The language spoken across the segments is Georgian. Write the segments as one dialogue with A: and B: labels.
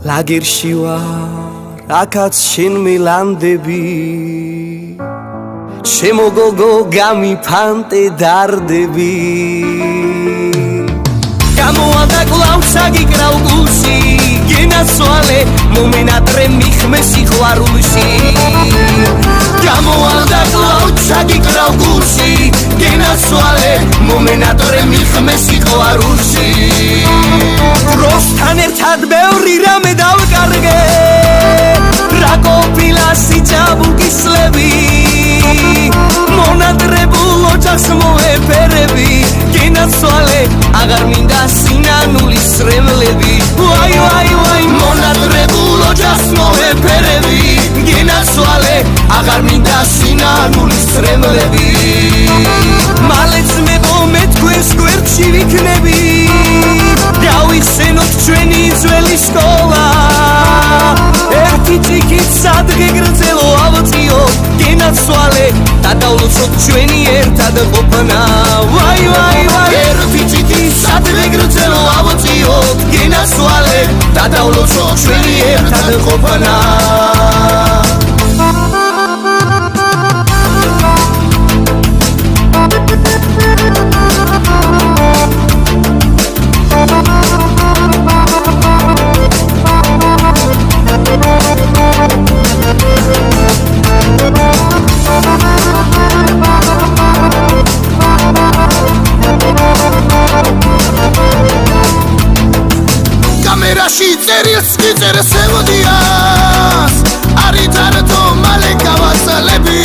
A: ლაგერში ვარ, აქაც შენ მელანდები ჩემო გოგო გამიფანტე დარდები გამოადა კლავ საგიკრავ გულში გენაცვალე მომენატრე მიხმე სიყვარულში გამოადა კლავ საგიკრავ გულში გენაცვალე მომენატრე მიხმე სიყვარულში დროსთან ერთად ბევრი რამე დავკარგე რა ყოფილა სიჭაბუკისლები მონადრებულ ოჯახს მოეფერები გენაცვალე აღარ მინდა სინანულის სრემლები ვაი ვაი ვაი მონადრებულ ოჯახს მოეფერები გენაცვალე აღარ მინდა სინანულის სრემლები მალე ძმებო მე თქვენს გვერდში ვიქნები გავიხსენოთ ჩვენი ძველი სკოლა ერთი ჭიქით სადღე გრძელო ავწიო გენაცვალე დადავლოცოთ ჩვენი ერთად ყოფნა ვაი ვაი ვაი ერთი ჭიქით სადღე გრძელო ავწიო გენაცვალე დადავლოცოთ ჩვენი ერთად ყოფნა წერილს გიწერს ევოდიას არითარტო მალე გავასალები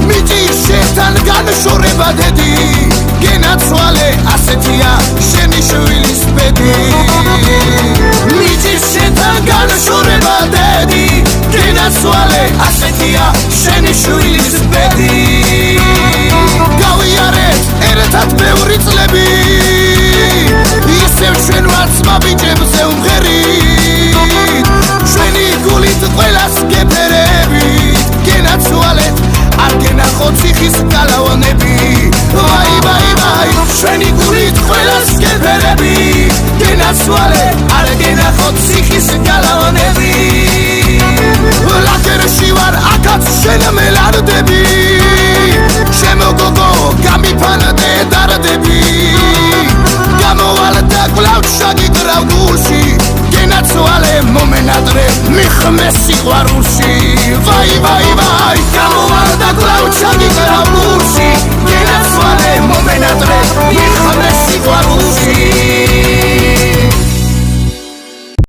A: მიჭირ შენთან განშორება დედი გენაცვალე ასეთია შენი შვილის ბედი მიჭირ შენთან განშორება დედი გენაცვალე ასეთია შენი შვილის ბედი გავიარეთ ერთად ბევრი წლები ისევ ჩვენ ვართ მაბიჭებზე უმღერით ჩვენი გულით ყველას გეფერებით გენაცვალეთ არ გენახოთ ციხის გალავანები ვაი ვაი ვაი ჩვენი გულით ყველას გეფერებით გენაცვალეთ არ გენახოთ ციხის გალავანები ლაგერში ვარ აქაც შენ მელარდები ჩემო გოგო გამიფანტე დარდები გამოვალ და კლავ შაგიკრავ გულში გენაცვალე მომენატრე მიხმე სიყვარულში ვაი ვაი ვაი გამოვალ და კლავ შაგიკრავ გულში გენაცვალე მომენატრე მიხმე სიყვარულში